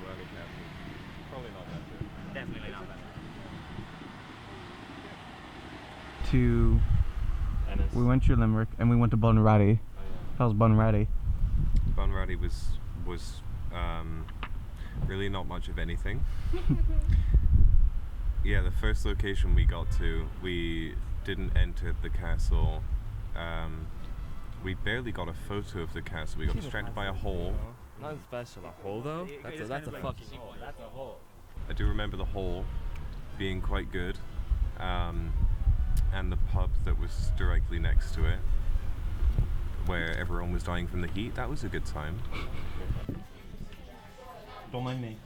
Brownie Castle. Probably not that good. Definitely not that. Ennis. We went to Limerick and we went to Bunratty. Oh, yeah. That was Bunratty. Bunratty was really not much of anything. Yeah, the first location we got to, we didn't enter the castle. We barely got a photo of the castle. We got distracted by a hole. Nothing special. A hole though? That's a fucking hole. That's a hole. I do remember the hole being quite good, and the pub that was directly next to it, where everyone was dying from the heat. That was a good time. Don't mind me.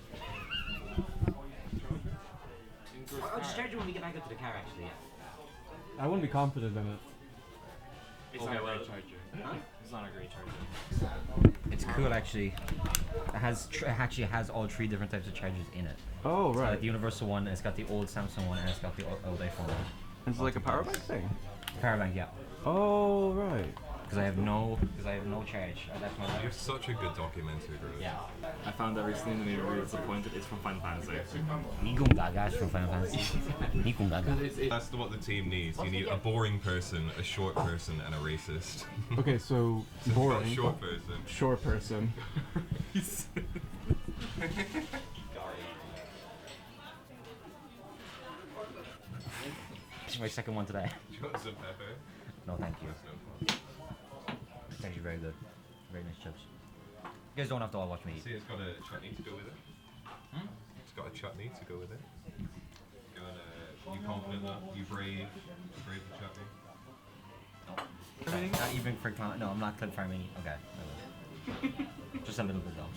I'll just charge you when we get back into the car, actually. Yeah. I wouldn't be confident in it. It's not a great charger. Huh? It's not a great charger. It's cool, actually. It actually has all three different types of chargers in it. Oh, It's right. got like the universal one, and it's got the old Samsung one, and it's got the old iPhone one. It's like a power bank thing. Power bank, yeah. Oh, right. Because I have no charge. I left my You're such a good documentary, bro. Yeah. I found that recently and made me really disappointed. It's from Final Fantasy. Nikon Gaga from Final Fantasy. Nikon Gaga. That's what the team needs. You need a boring person, a short person, and a racist. Okay, so Not boring. short person. Short person. This is my second one today. Do you want some pepper? No, thank you. That's no problem. It's actually very good. Very nice chips. You guys don't have to all watch me eat. See, it's got a chutney to go with it. It's got a chutney to go with it. You confident that? You brave the chutney? Not even for climate. No, I'm not clip farming. Okay. Just a little bit though.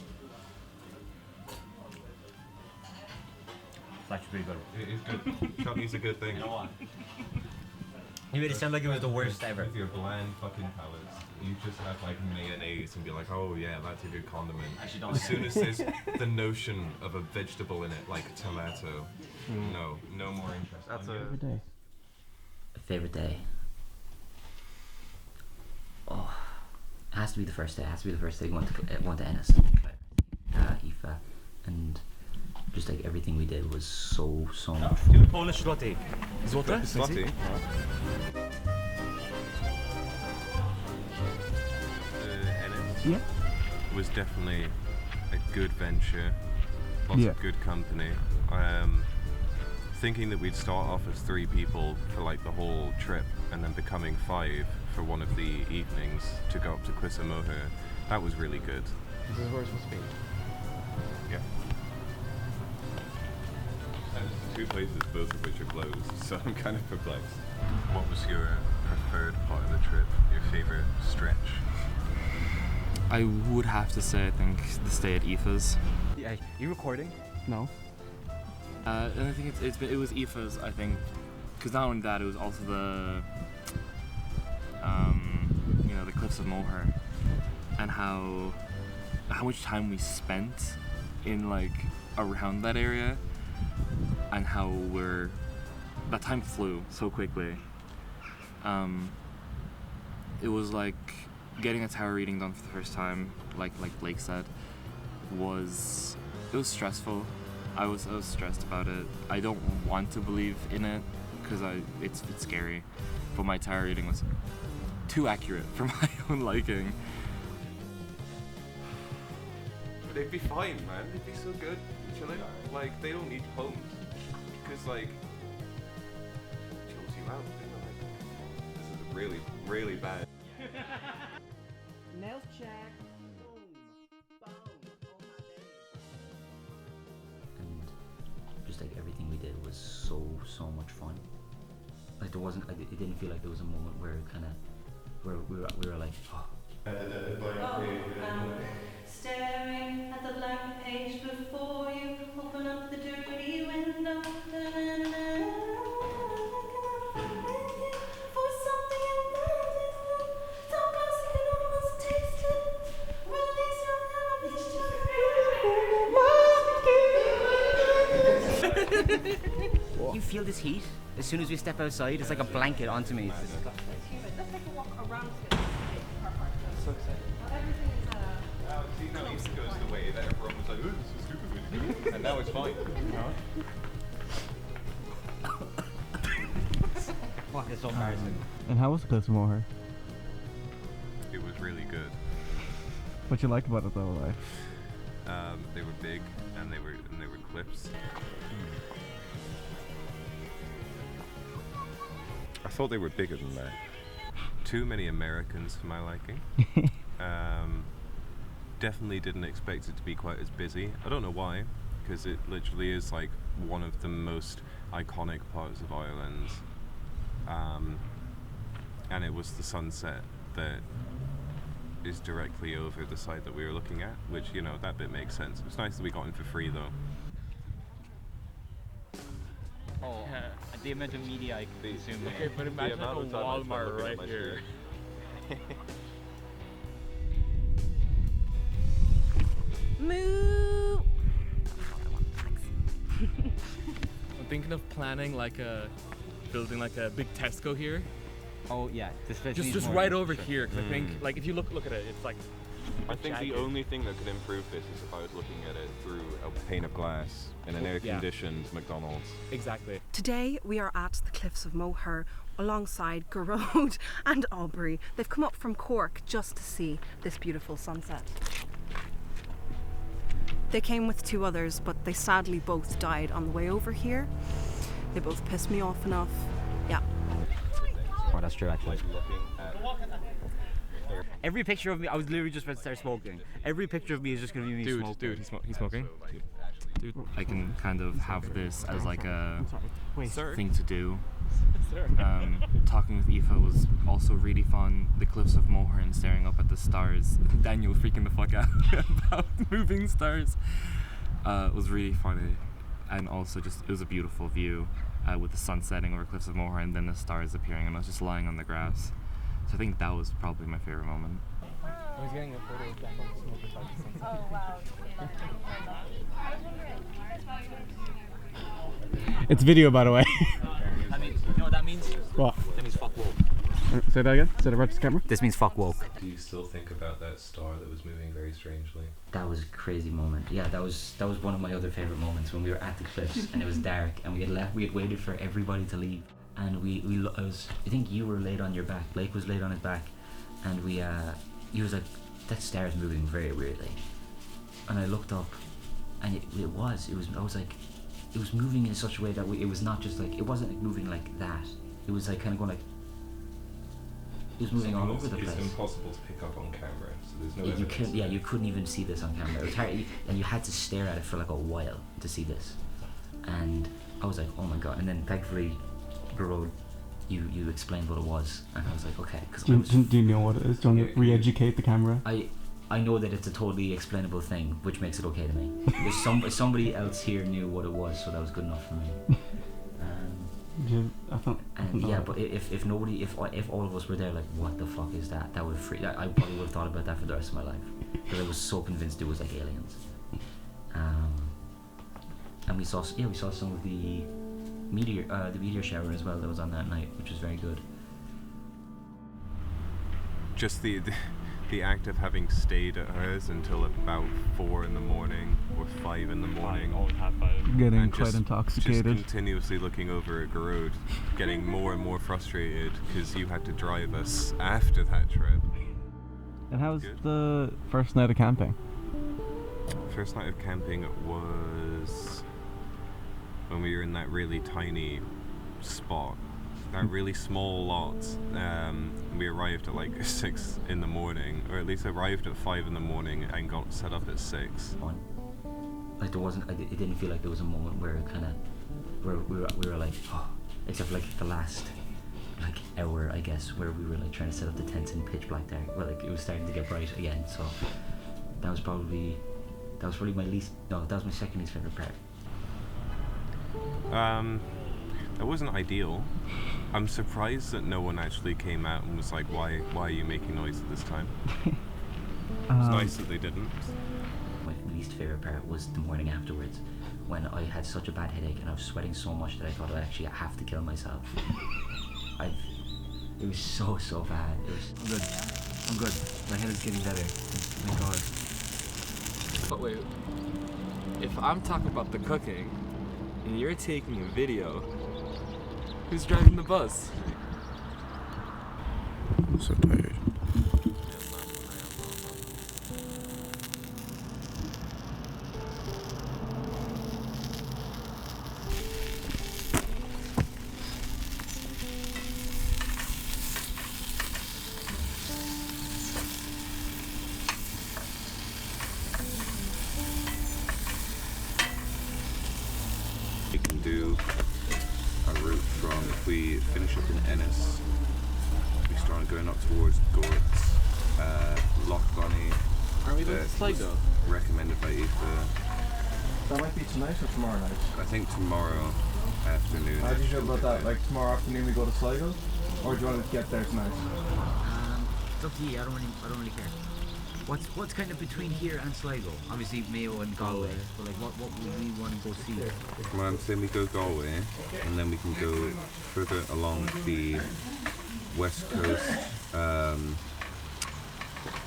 It's actually pretty good. It is good. Chutney's a good thing. You know what? You made it sound like it was the worst ever. With your bland fucking palates, you just have like mayonnaise and be like, oh yeah, that's a good condiment. Actually, don't. As soon as there's the notion of a vegetable in it, like a tomato, no more interest. That's And a you? good day. Favorite day. Oh, it has to be the first day. It has to be the first day we went to Ennis, Aoife, and just like everything we did was so much fun. Polish zloty. Złote? Slutty. Ennis Yeah. was definitely a good venture. Lots of good company. Thinking that we'd start off as 3 people for like the whole trip and then becoming 5 for one of the evenings to go up to Quincas Moreira, that was really good. This is where it's supposed to be. Yeah. And there's 2 places, both of which are closed, so I'm kind of perplexed. What was your preferred part of the trip? Your favorite stretch? I would have to say, I think, the stay at Aoife's. Yeah, you recording? No. And I think it was Aoife's, I think, because not only that, it was also the the cliffs of Moher, and how much time we spent in like around that area, and how that time flew so quickly. It was like getting a tower reading done for the first time, like Blake said, was stressful. I was stressed about it. I don't want to believe in it because it's scary, but my tower reading was too accurate for my own liking. But they'd be fine, man. They'd be so good, chilling. Like, they don't need homes. Because, like, it chills you out, you know, like, this is really, really bad. Nail check. And just like everything we did was so much fun. Like there wasn't, it didn't feel like there was a moment where we were like, oh. Staring at the blank page before you, open up the dirty window. For something in that don't know, so you can almost taste it. Release your You feel this heat? As soon as we step outside, it's like a blanket onto me. Let's take a walk around to get so excited. Everything is always goes the way that everyone was like, "Ooh, this is stupid way to do it," and now it's fine. Fuck, it's so embarrassing. And how was the Cliffs of Moher? It was really good. What you liked about it though, like? They were big and they were cliffs. I thought they were bigger than that. Too many Americans for my liking. Definitely didn't expect it to be quite as busy. I don't know why, because it literally is like one of the most iconic parts of Ireland. And it was the sunset that is directly over the side that we were looking at, which, you know, that bit makes sense. It's nice that we got in for free though. Oh, the amount of media I can consume. Okay, but imagine like a Walmart right here. Moo! I'm thinking of planning building like a big Tesco here. Oh yeah, Just right over here. 'Cause I think like if you look at it, it's like. I think the only thing that could improve this is if I was looking at it through a pane of glass in an air-conditioned McDonald's. Exactly. Today we are at the Cliffs of Moher alongside Garrod and Aubrey. They've come up from Cork just to see this beautiful sunset. They came with 2 others, but they sadly both died on the way over here. They both pissed me off enough. Yeah. Oh, that's true actually. Like looking at Every picture of me, I was literally just about to start smoking. Every picture of me is just gonna be me smoking. Dude, he's smoking. Dude, I can kind of have this as like a thing to do. Talking with Aoife was also really fun. The Cliffs of Moher and staring up at the stars. Daniel freaking the fuck out about moving stars. Was really funny, and also just it was a beautiful view with the sun setting over Cliffs of Moher and then the stars appearing, and I was just lying on the grass. So I think that was probably my favorite moment. I was getting a photo of back on the smoker talking sunset. Oh wow. It's video, by the way. I mean, you know what that means? What? That means fuck woke. Say that again? Say that right to the camera? This means fuck woke. Do you still think about that star that was moving very strangely? That was a crazy moment. Yeah, that was one of my other favorite moments when we were at the cliffs and it was dark and we had waited for everybody to leave, and I think you were laid on your back. Blake was laid on his back, and he was like, that star's moving very weirdly, and I looked up, and I was like, it was moving in such a way that it was not just like, it wasn't like moving like that. It was like kind of going like, it was moving all over the place. It's impossible to pick up on camera, so there's no You evidence. you couldn't even see this on camera. It was hard, and you had to stare at it for like a while to see this. And I was like, oh my god. And then thankfully, Garrod, you explained what it was, and I was like, okay. Cause Do you know what it is? Do you want to re-educate the camera? I know that it's a totally explainable thing, which makes it okay to me. If somebody else here knew what it was, so that was good enough for me. But if all of us were there, like, what the fuck is that? That would freak. I probably would have thought about that for the rest of my life, because I was so convinced it was like aliens. And we saw some of the meteor shower as well that was on that night, which was very good. Just the act of having stayed at hers until about 4 in the morning or 5 in the morning, Getting and quite just intoxicated. continuously looking over at Garrod, getting more and more frustrated because you had to drive us after that trip. And how was Good. the first night of camping? First night of camping was when we were in that really tiny spot, that really small lot. We arrived at like 6 in the morning, or at least arrived at 5 in the morning and got set up at 6. Like it didn't feel like there was a moment where we were like, oh, except for like the last like hour, I guess, where we were like trying to set up the tents in pitch black dark. Well, like it was starting to get bright again, so that was probably that was my second least favorite part. That wasn't ideal. I'm surprised that no one actually came out and was like, why are you making noise at this time? It's nice that they didn't. My least favorite part was the morning afterwards, when I had such a bad headache and I was sweating so much that I thought I'd actually have to kill myself. It was so bad. I'm good. My head is getting better. Thank God. Wait. If I'm talking about the cooking, and you're taking a video, who's driving the bus? I'm so tired. We can do a route from, if we finish up in Ennis, we start going up towards Gort's, Loch Bonnie. Are we going to Sligo? Recommended by Aoife. That might be tonight or tomorrow night. I think tomorrow afternoon. How do you feel about that? Like tomorrow afternoon we go to Sligo? Or do you want to get there tonight? It's up to you. I don't really care. What's kind of between here and Sligo? Obviously Mayo and Galway, but like what would we want to go see? Come on, say we go Galway, and then we can go further along the west coast.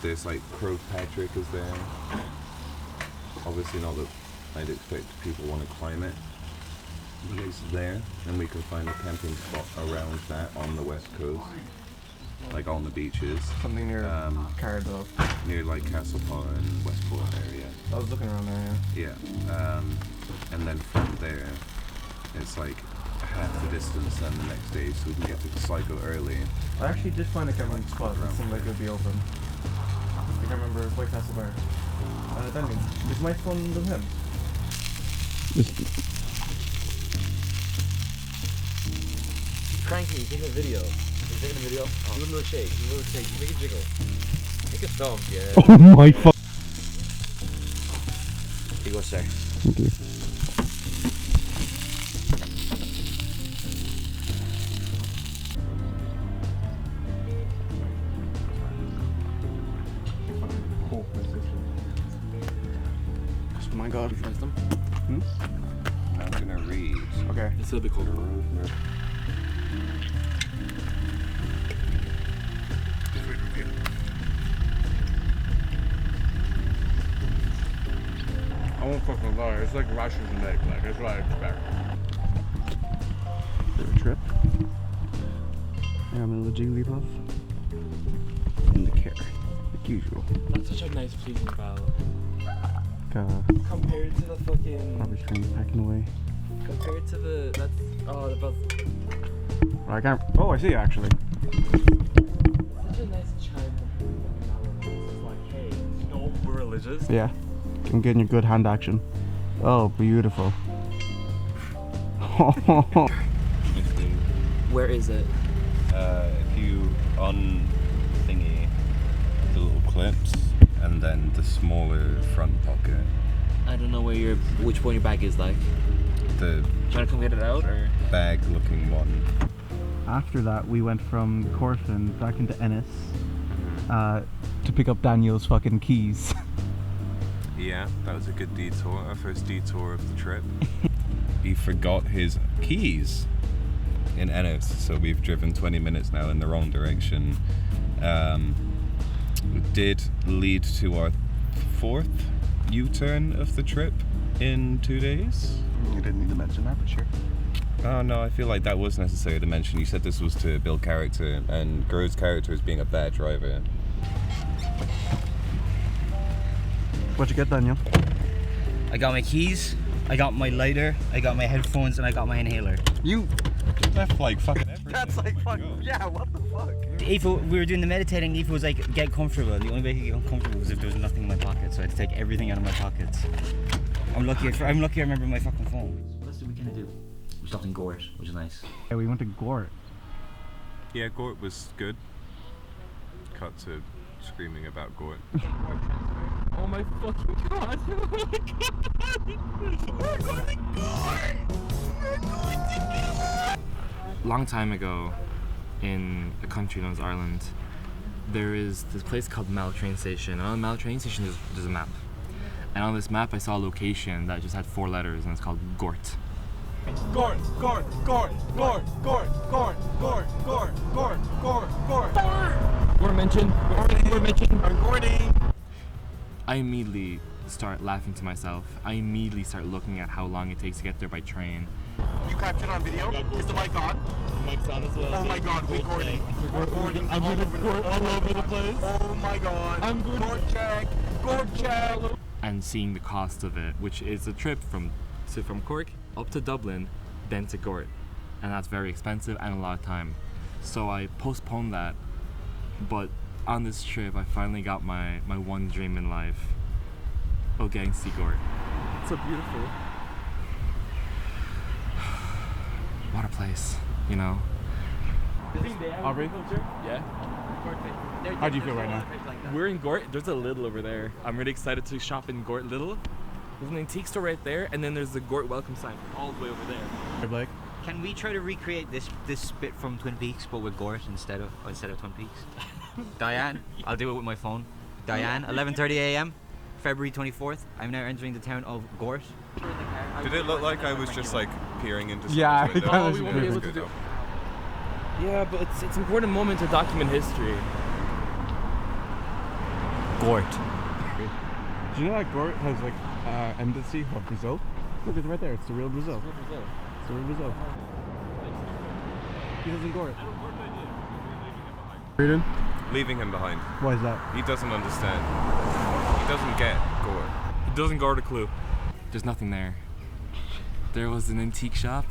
There's like Croagh Patrick is there. Obviously not that I'd expect people want to climb it, but it's there, and we can find a camping spot around that on the west coast, like on the beaches. Something near Cardiff. Near like Castlepot and Westport area. I was looking around there, yeah. Yeah, and then from there, it's like half the distance than the next day, so we can get to Sligo early. I actually did find a camping spot that seemed like it would be open. I can't remember, White Castle Bar. Daniel, is my phone with him? Cranky, you taking a video. You taking a video? Oh. Do a little shake, you make it jiggle. Make a thumb, yeah. Oh my fuck. Here you go, sir. Thank you. Oh my god. Trust them? I'm gonna read. Okay. It's a bit cold. I won't fucking lie, it's like rashers and egg, like that's what I expect. Bit of a trip. I got my little jiggly puff. And the care, like usual. That's such a nice pleasing bow. Like, Compared to the fucking... probably train packing away. Compared to the... That's... Oh, the bus. I can't. Oh, I see you actually. Such a nice chime. It's like, hey, no, we're religious. Yeah. I'm getting a good hand action. Oh, beautiful. Where is it? If you on thingy, the little clips, and then the smaller front pocket, I don't know where which one your bag is like. the Trying to come get it out, or? bag-looking one. After that, we went from Corofin back into Ennis to pick up Daniel's fucking keys. Yeah, that was a good detour. Our first detour of the trip. He forgot his keys in Ennis, so we've driven 20 minutes now in the wrong direction. It did lead to our fourth U-turn of the trip in 2 days. You didn't need to mention that, but sure. Oh no, I feel like that was necessary to mention. You said this was to build character, and Gro's character is being a bad driver. What'd you get, Daniel? I got my keys, I got my lighter, I got my headphones, and I got my inhaler. You. Left like fucking everything. That's like fuck. Yeah, what the fuck? Aoife, we were doing the meditating. Aoife was like, get comfortable. The only way I could get comfortable was if there was nothing in my pocket, so I had to take everything out of my pockets. I'm lucky I remember my fucking phone. What else did we kind of do? We stopped in Gort, which is nice. Yeah, we went to Gort. Yeah, Gort was good. Cut to screaming about Gort. Oh my fucking god! Oh my god! We're going to Cork! We're going to Cork! Long time ago, in a country known as Ireland, there is this place called Mall train station. And on the Mall train station, there's a map. And on this map, I saw a location that just had 4 letters, and it's called Gort. Gort, Gort, Gort, Gort, Gort, Gort, Gort, Gort, Gort, Gort, Gort. We're mentioned. Gordy. I immediately start laughing to myself. I immediately start looking at how long it takes to get there by train. You captured on video? Is the mic on? Mike's on as well. Oh my god, we're recording. I'm gonna record all over the place. Oh my god. I'm good. Gord check. Gord check. And seeing the cost of it, which is a trip from Cork up to Dublin, then to Gort. And that's very expensive and a lot of time. So I postponed that, but on this trip I finally got my one dream in life of getting to see Gort. It's so beautiful. What a place, you know? Aubrey? Yeah. How do you feel right now? We're in Gort. There's a Lidl over there. I'm really excited to shop in Gort Lidl. There's an antique store right there, and then there's the Gort welcome sign all the way over there. Hey, Blake? Can we try to recreate this bit from Twin Peaks, but with Gort instead of Twin Peaks? Diane, I'll do it with my phone. Diane, 11:30 a.m., February 24th. I'm now entering the town of Gort. Did it look like I was just like peering into Yeah, someone's window? kinda we won't be able to Good do. though. Yeah, but it's an important moment to document history. Gort. Do you know that Gort has like embassy of Brazil? Look, it's right there. It's the real Brazil. It's the real Brazil. He lives in Gort. Reading? Leaving him behind. Why is that? He doesn't understand. He doesn't get Gore. He doesn't guard a clue. There's nothing there. There was an antique shop.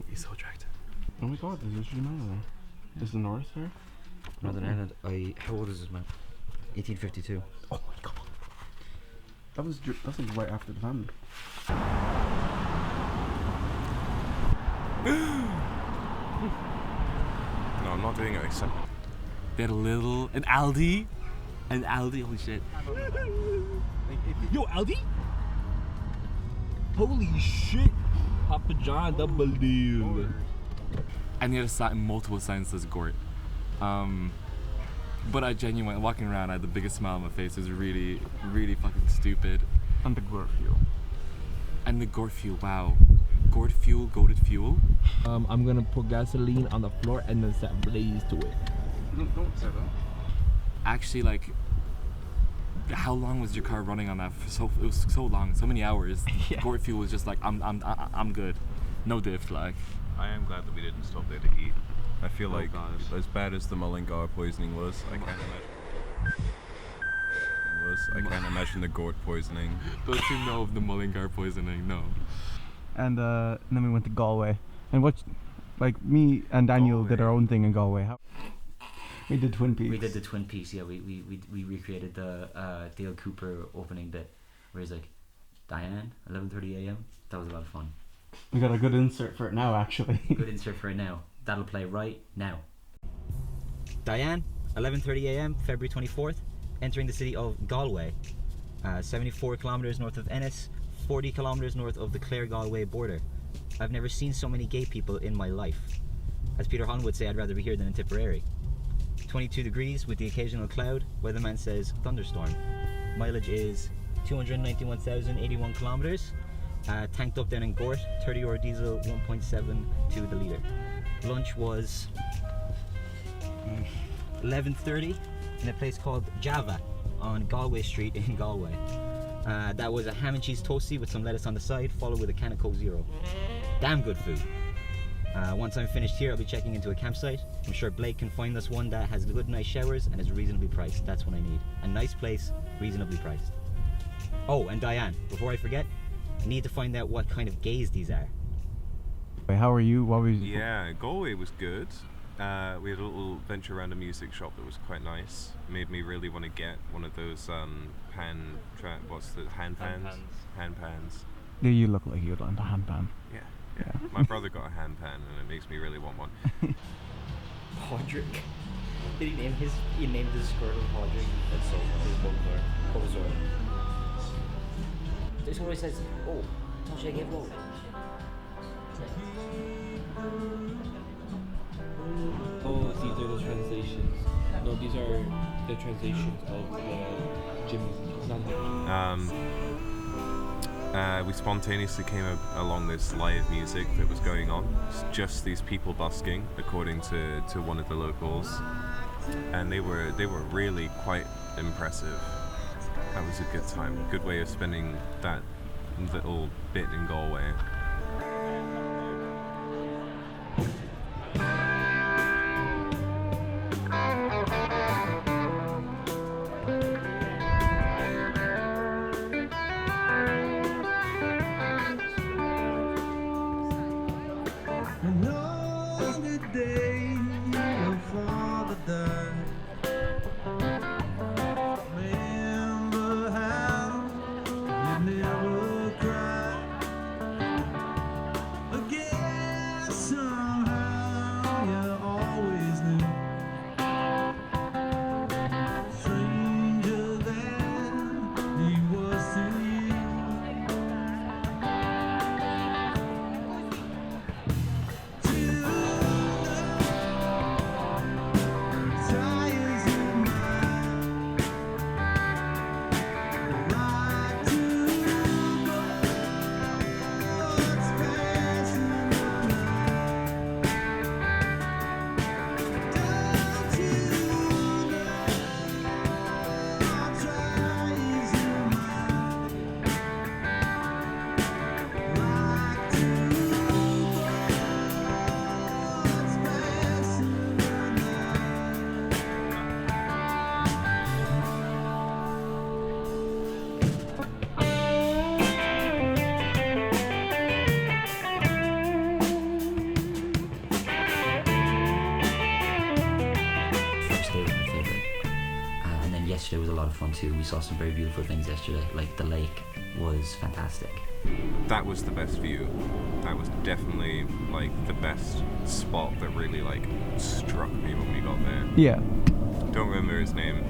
He's so attractive. Oh my god, there's literally a man there. Is the North there? Northern Ireland. How old is this man? 1852. Oh my god. That's like right after the famine. No, I'm not doing it except. They had an Aldi. Holy shit. Yo, Aldi? Holy shit! Papa John, double deal. And he had multiple signs that says Gort. But I genuinely, walking around, I had the biggest smile on my face. It was really, really fucking stupid. And the Gort fuel. And the Gort fuel, wow. Gort fuel, goated fuel. I'm gonna put gasoline on the floor and then set blaze to it. No, don't say that. Actually, like, how long was your car running on that? It was so long, so many hours. Yeah. Gort fuel was just like, I'm good. No diff, like. I am glad that we didn't stop there to eat. I feel like as bad as the mullingar poisoning was, I can't imagine the gourd poisoning. Those who know of the mullingar poisoning, no. And then we went to Galway. And like me and Daniel did our own thing in Galway. We did Twin Peaks. We did the Twin Peaks, yeah. We recreated the Dale Cooper opening bit where he's like, Diane, 11:30 a.m. That was a lot of fun. We got a good insert for it now, actually. Good insert for it now. That'll play right now. Diane, 11:30 a.m., February 24th, entering the city of Galway, 74 kilometers north of Ennis, 40 kilometers north of the Clare-Galway border. I've never seen so many gay people in my life. As Peter Holland would say, I'd rather be here than in Tipperary. 22 degrees with the occasional cloud. Weatherman says thunderstorm. Mileage is 291,081 kilometers. Tanked up down in Gort, 30 € diesel, 1.7 the litre. Lunch was 11:30 in a place called Java on Galway Street in Galway. That was a ham and cheese toastie with some lettuce on the side, followed with a can of Coke Zero. Damn good food. Once I'm finished here, I'll be checking into a campsite. I'm sure Blake can find us one that has good, nice showers and is reasonably priced. That's what I need. A nice place, reasonably priced. Oh, and Diane, before I forget, I need to find out what kind of gays these are. Wait, how are you? What was? Yeah, Galway was good. We had a little venture around a music shop that was quite nice. Made me really want to get one of those hand pans? Hand pans. Yeah, you look like you'd want a hand pan. Yeah. My brother got a hand pan and it makes me really want one. Podrick. Did he named his skirt Podrick? That's so funny. His This one always says, oh, touche give low. Oh, these are the translations. No, these are the translations of the gym. We spontaneously came along this live music that was going on. It's just these people busking, according to one of the locals, and they were really quite impressive. That was a good time. Good way of spending that little bit in Galway. Yesterday was a lot of fun too. We saw some very beautiful things yesterday. Like the lake was fantastic. That was the best view. That was definitely like the best spot that really like struck me when we got there. Yeah. Don't remember his name.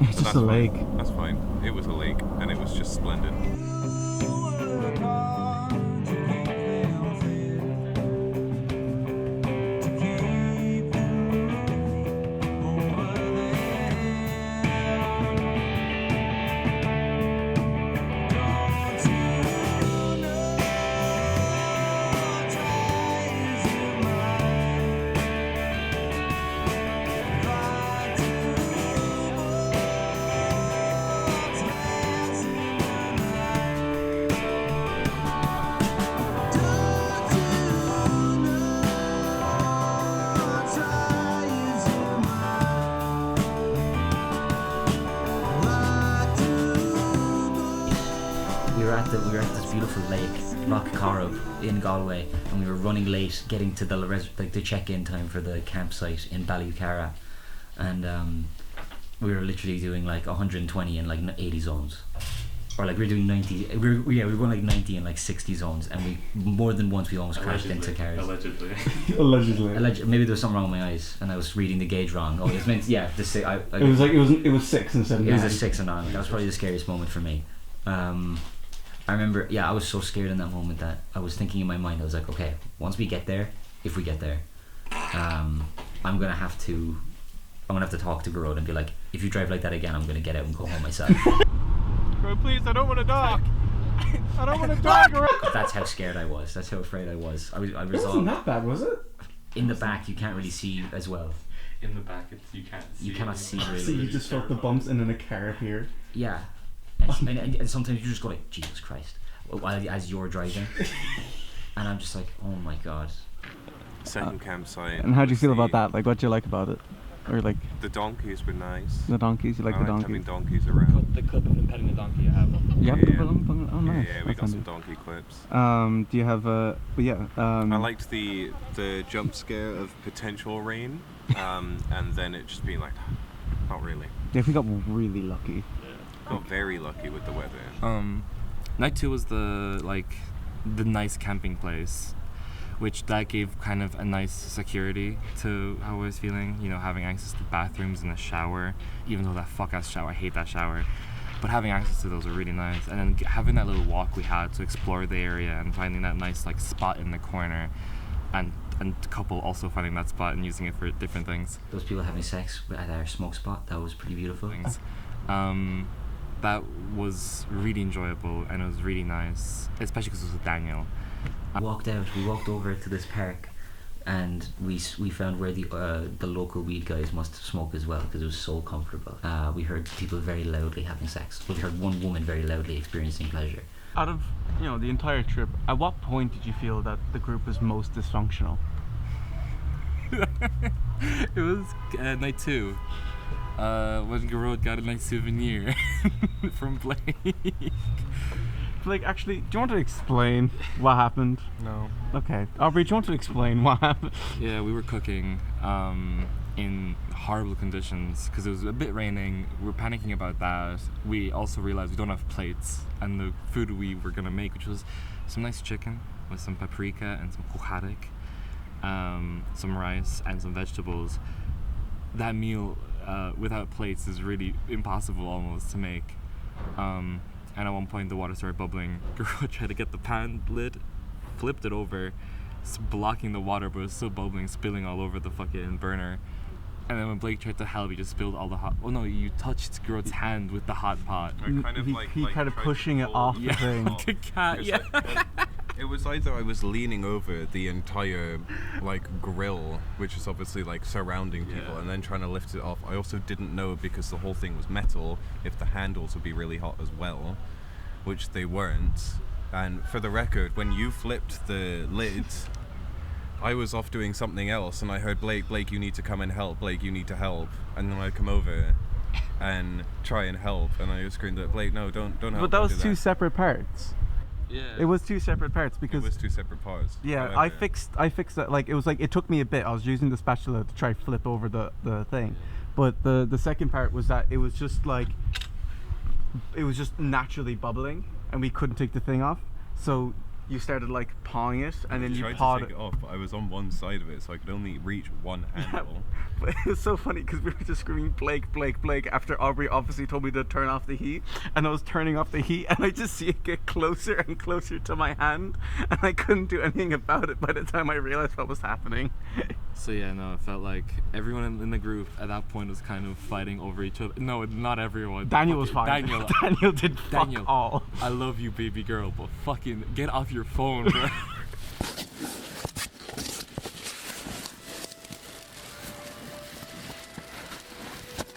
It's just a lake. That's fine. It was a lake and it was just splendid. We were at this beautiful lake, Loch Corrib in Galway, and we were running late, getting to the check-in time for the campsite in Ballycara, and we were literally doing like 120 in like 80 zones, or like we were doing 90. We were going like 90 and like 60 zones, and we more than once we almost crashed into cars. Allegedly. Maybe there was something wrong with my eyes, and I was reading the gauge wrong. Oh, it was meant. Yeah, it was 6 instead of 9. It was a 6 and 9. That was probably the scariest moment for me. I remember, I was so scared in that moment that I was thinking in my mind, I was like, okay, once we get there, if we get there, I'm gonna have to talk to Garode and be like, if you drive like that again, I'm gonna get out and go home myself. Bro, please, I don't want to die. I don't want to die, Garode. That's how scared I was. That's how afraid I was. I It wasn't that bad, was it? In the back, you can't really see as well. In the back, you can't see. You cannot see really. So you just felt the bumps and then a car here. Yeah. And sometimes you just go like, Jesus Christ, as you're driving, and I'm just like, oh my God. Second campsite. And how do you feel about that? Like, what do you like about it? Or like the donkeys were nice. The donkeys, you like I the liked donkeys? having donkeys around. The clip of him petting the donkey you have. Yeah. Oh, nice. Yeah, we got some donkey clips. Do you have I liked the jump scare of potential rain, and then it just being like, not really. Yeah, we got really lucky. Got very lucky with the weather. Night 2 was the nice camping place, which that gave kind of a nice security to how I was feeling, having access to bathrooms and a shower, even though that fuck ass shower, I hate that shower. but having access to those were really nice. And then having that little walk we had to explore the area and finding that nice like spot in the corner, and a couple also finding that spot and using it for different things. Those people having sex at our smoke spot, that was pretty beautiful. Things. That was really enjoyable and it was really nice, especially because it was with Daniel. We walked over to this park, and we found where the local weed guys must smoke as well, because it was so comfortable. We heard people very loudly having sex. We heard one woman very loudly experiencing pleasure. Out of the entire trip, at what point did you feel that the group was most dysfunctional? It was night 2. When Garrod got a nice souvenir from Blake. Blake, actually, do you want to explain what happened? No. Okay. Aubrey, do you want to explain what happened? Yeah, we were cooking in horrible conditions because it was a bit raining. We were panicking about that. We also realized we don't have plates, and the food we were gonna make, which was some nice chicken with some paprika and some kucharik, some rice and some vegetables. That meal without plates is really impossible almost to make. And at one point the water started bubbling. Guru tried to get the pan lid, flipped it over, blocking the water, but it was still bubbling, spilling all over the fucking burner. And then when Blake tried to help, he just spilled all the hot... Oh no, you touched Groot's hand with the hot pot. He kind of pushing it off the thing. Like a cat, yeah. It was either I was leaning over the entire grill, which is obviously surrounding people, and then trying to lift it off. I also didn't know, because the whole thing was metal, if the handles would be really hot as well, which they weren't. And for the record, when you flipped the lid, I was off doing something else, and I heard Blake, you need to come and help. Blake, you need to help. And then I come over and try and help, and I screamed at Blake, no, don't help. But that was two separate parts. Yeah. It was two separate parts because it was two separate parts. Yeah, I fixed that. It was it took me a bit. I was using the spatula to try flip over the thing, but the second part was that it was just it was just naturally bubbling, and we couldn't take the thing off. So you started pawing it, and then you pawed to take it off, but I was on one side of it, so I could only reach one handle. But it was so funny because we were just screaming Blake after Aubrey obviously told me to turn off the heat, and I was turning off the heat, and I just see it get closer and closer to my hand, and I couldn't do anything about it by the time I realized what was happening. So yeah, no, it felt like everyone in the group at that point was kind of fighting over each other. No, not everyone. Daniel was fine. Daniel did fuck all. I love you, baby girl, but fucking get off your phone, bro.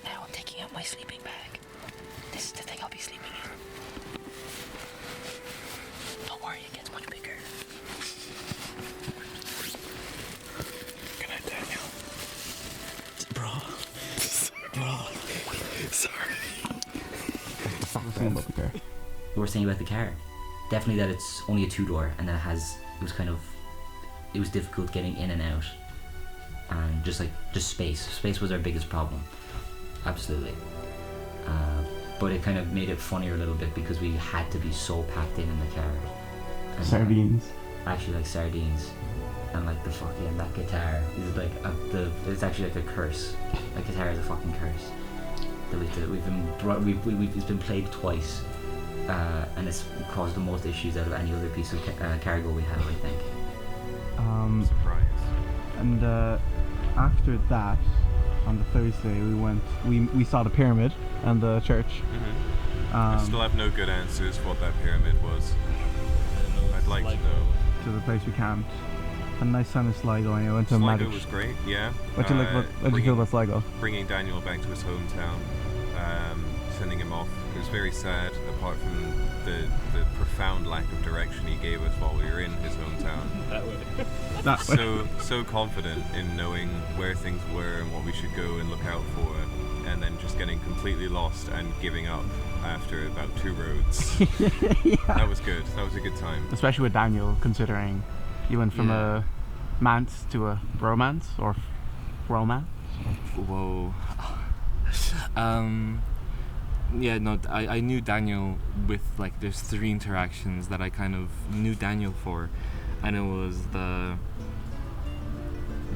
Now I'm taking out my sleeping bag. This is the thing I'll be sleeping in. Don't worry, it gets much bigger. Good night, Daniel. Bro. Sorry. We were saying about the car. Definitely that it's only a 2-door, and that it was difficult getting in and out, and just space was our biggest problem, absolutely. But it kind of made it funnier a little bit because we had to be so packed in the car. And sardines. Actually, sardines, and the fucking that guitar is it's actually a curse. That guitar is a fucking curse. It's been played twice. And it's caused the most issues out of any other piece of cargo we have, I think. Surprise. And after that, on the Thursday, we saw the pyramid and the church. Mm-hmm. I still have no good answers for what that pyramid was. I'd like to know. To the place we camped. A nice time in Sligo, and I went to Sligo was great, yeah. What do you feel about Sligo? Bringing Daniel back to his hometown, sending him off. It was very sad, apart from the profound lack of direction he gave us while we were in his hometown. That way. So confident in knowing where things were and what we should go and look out for, and then just getting completely lost and giving up after about 2 roads. Yeah. That was good. That was a good time. Especially with Daniel, considering you went from a manse to a romance, or romance. Whoa. Yeah, no, I knew Daniel with there's 3 interactions that I kind of knew Daniel for, and it was the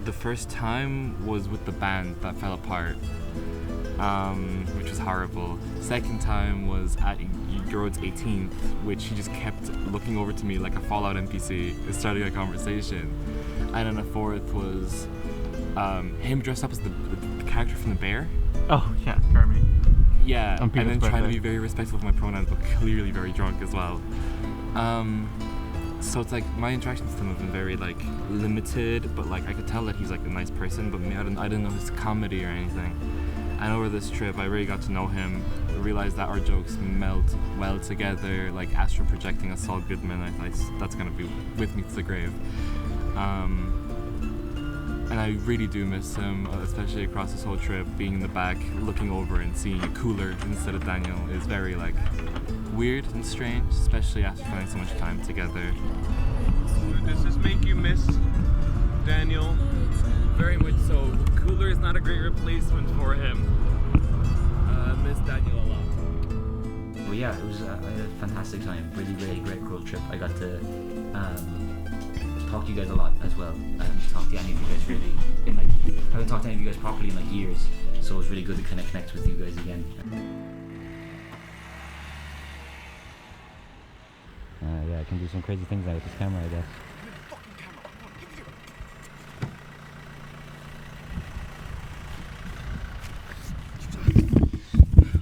The first time was with the band that fell apart, which was horrible. Second time was at Road's 18th, which he just kept looking over to me like a Fallout NPC, starting a conversation. And then the fourth was him dressed up as the character from The Bear. Oh yeah, Jeremy. Yeah, On and then Peter's trying to birthday. be very respectful of my pronouns, but clearly very drunk as well. So it's like my interactions with him have been very like limited, but like I could tell that he's like a nice person, but I didn't know his comedy or anything. And over this trip, I really got to know him, realized that our jokes meld well together, like astral projecting a Saul Goodman. I that's gonna be with me to the grave. And I really do miss him, especially across this whole trip. Being in the back, looking over and seeing a cooler instead of Daniel is very like weird and strange, especially after spending so much time together. Does this make you miss Daniel? Very much so. Cooler is not a great replacement for him. Miss Daniel a lot. But yeah, it was I had a fantastic time. Really, really great road trip. I got to talk to you guys a lot as well. Talk to any of you guys really. In like, I haven't talked to any of you guys properly in like years, so it was really good to kind of connect with you guys again. Yeah, I can do some crazy things now with this camera, I guess.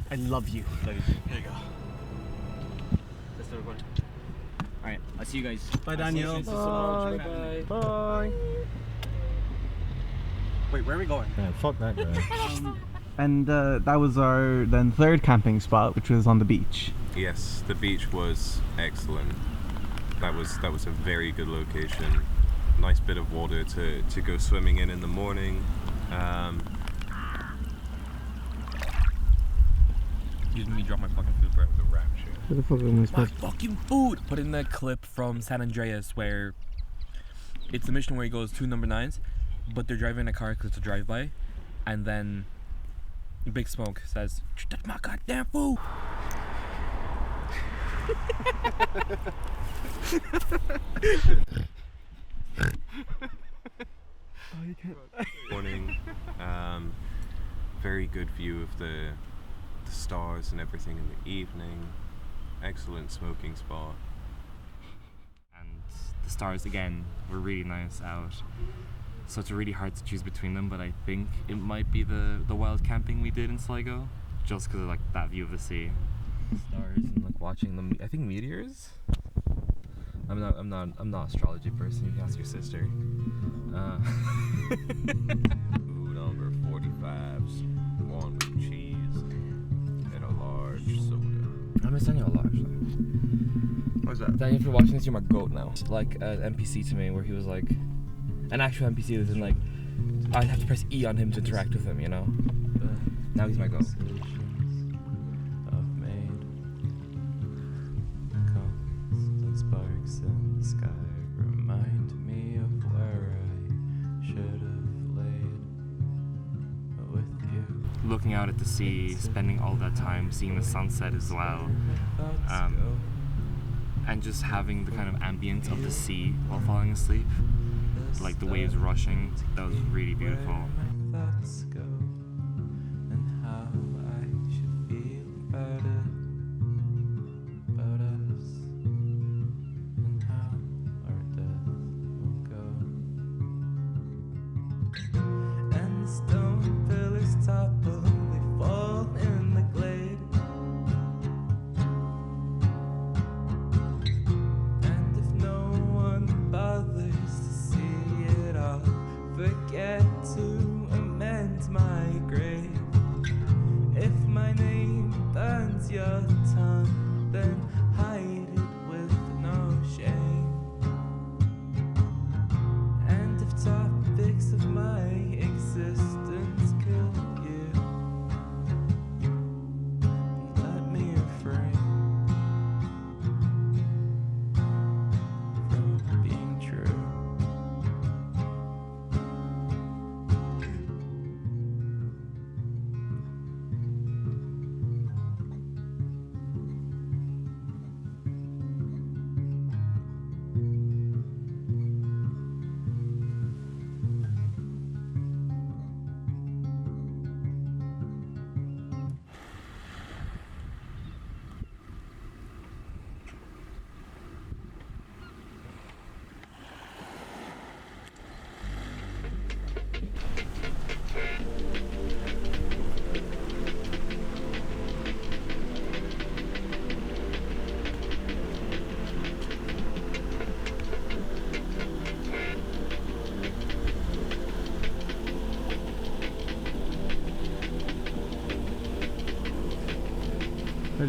I love you. Here you go. Let's start recording. Alright, I'll see you guys. Bye, Daniel. Thank you so much. Bye. Bye. Wait, where are we going? Yeah, fuck that guy. And that was our then third camping spot, which was on the beach. Yes, the beach was excellent. That was a very good location. Nice bit of water to go swimming in the morning. Excuse me, drop my fucking food, bro. The rapture. Where the fuck am I My fucking food! Put in the clip from San Andreas where it's a mission where he goes 2 number 9s, but they're driving a car because it's a drive-by, and then Big Smoke says, "That's my goddamn food!" Morning. Very good view of the stars and everything in the evening. Excellent smoking spot. And the stars again were really nice out. So it's really hard to choose between them, but I think it might be the wild camping we did in Sligo, just because of like that view of the sea. Stars and like watching them. I think meteors. I'm not an astrology person. You can ask your sister. Food number 45s, one with cheese, and a large soda. I miss Daniel a lot, actually. What's that? Daniel, if you're watching this, you're my goat now. Like an NPC to me, where he was like, an actual NPC was in like, I'd have to press E on him to interact with him, you know? Now he's my goat. Sparks in the sky remind me of where I should have laid with you. Looking out at the sea, spending all that time seeing the sunset as well, and just having the kind of ambience of the sea while falling asleep, like the waves rushing. That was really beautiful. Thoughts go and how I should feel about it, about us, and how our death will go. And the stone pillars topple, they fall in the glade. And if no one bothers to see it, I'll forget to amend my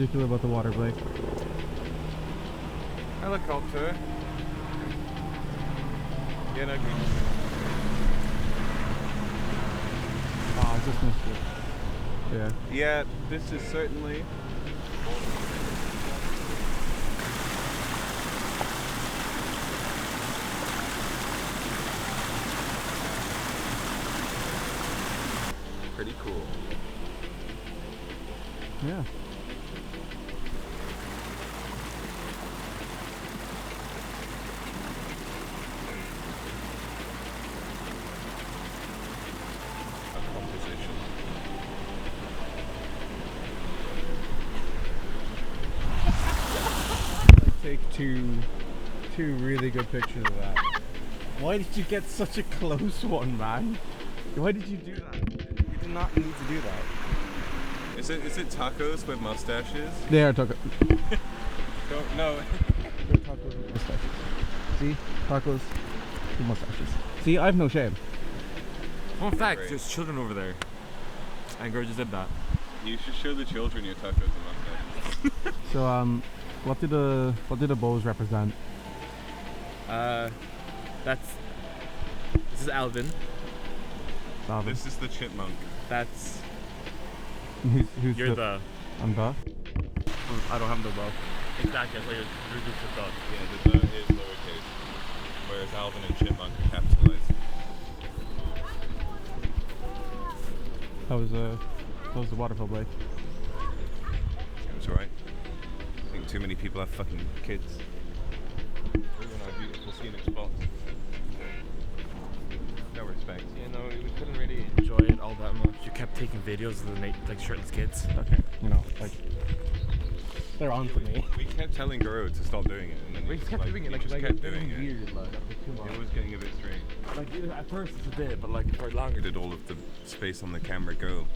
do you feel about the water, Blake? Helicopter. Yeah, no, Oh, I just missed it. Yeah. yeah, this is certainly. Pretty cool. Yeah. Composition. Take two really good pictures of that. Why did you get such a close one, man? Why did you do that? You did not need to do that. Is it tacos with mustaches? They are tacos. No. They're tacos with mustaches. See? Tacos with mustaches. See, I have no shame. Fun fact, Great. there's children over there. And girl just did that. You should show the children your tacos and mustaches. So, what do the bows represent? This is Alvin. Alvin. This is the chipmunk. That's Who's you're the I'm the. I don't have the bow. Exactly, that's why you're just a dog. Yeah, the the is lowercase, whereas Alvin and chipmunk are capitalized. How was the waterfall, Blake? It was alright. I think too many people have fucking kids. Ruin our beautiful scenic spots. No respect. Yeah, no, we couldn't really enjoy it all that much. You kept taking videos of the shirtless kids. Okay, they're on to me. We kept telling Guru to stop doing it, and then We he kept doing it he like just kept doing it. weird, like after too much. It was getting a bit strange. Like at first it's a bit, but like for longer. Where did all of the space on the camera go?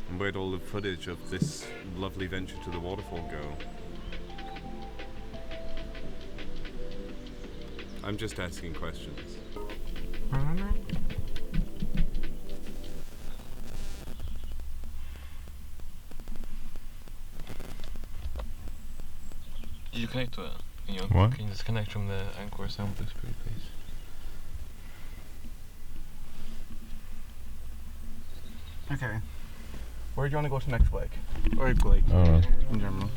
And where'd all the footage of this lovely venture to the waterfall go? I'm just asking questions. Did you connect to it? What? Can you disconnect from the Anchor sound please? Okay. Where do you want to go to next, Blake? Or Blake? In general.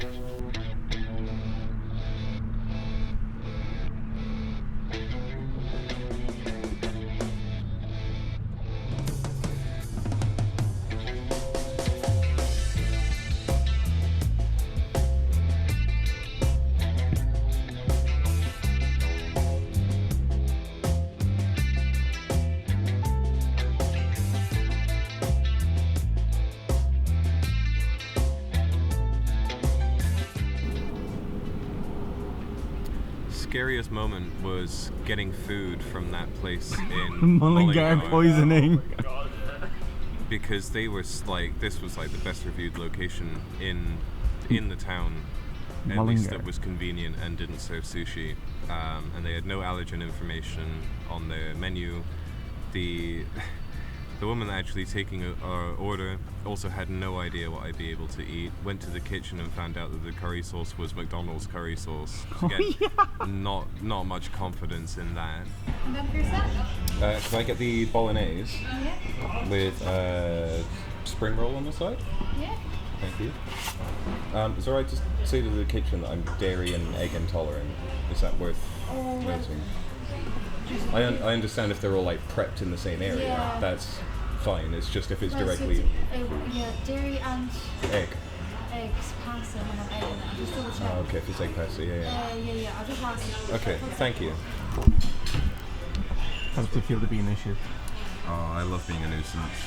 Scariest moment was getting food from that place in Mullingar poisoning. Because they were this was like the best reviewed location in the town, at least that was convenient and didn't serve sushi, and they had no allergen information on their menu. The woman actually taking our order also had no idea what I'd be able to eat. Went to the kitchen and found out that the curry sauce was McDonald's curry sauce. Again, not much confidence in that. And then for yourself? Can I get the bolognese Yeah. with spring roll on the side? Yeah. Thank you. Is it alright to say to the kitchen that I'm dairy and egg intolerant? Is that worth noting? I understand if they're all like prepped in the same area. Yeah. That's fine. It's just if it's Well, directly yeah, dairy and egg. eggs, pasta, and have egg in it. I'll just double check. Oh, okay, if it's egg pasta, yeah. Yeah, I'll just ask. Okay, thank you. How does it feel to be an issue? Oh, I love being a nuisance.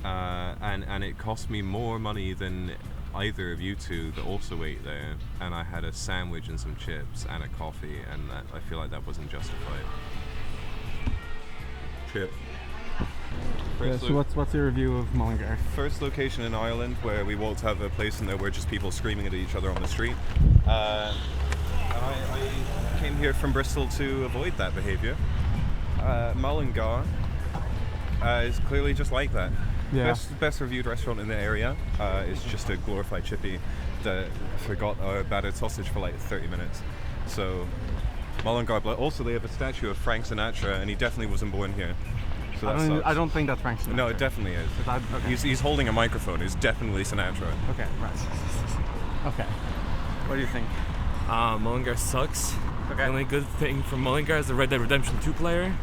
And it cost me more money than either of you two that also ate there, and I had a sandwich and some chips and a coffee, and that I feel like that wasn't justified. Chip. Yeah, so what's your review of Mullingar? First location in Ireland where we walked out of a place and there were just people screaming at each other on the street. I came here from Bristol to avoid that behaviour. Mullingar is clearly just like that. Yeah. Best reviewed restaurant in the area. It's just a glorified chippy that forgot a battered sausage for like 30 minutes. So, Mullingar. Also, they have a statue of Frank Sinatra, and he definitely wasn't born here. So that sucks. I don't think that's Frank Sinatra. No, it definitely is. Okay. He's holding a microphone. It's definitely Sinatra. Okay, right. Okay. What do you think? Mullingar sucks. Okay. The only good thing from Mullingar is the Red Dead Redemption 2 player.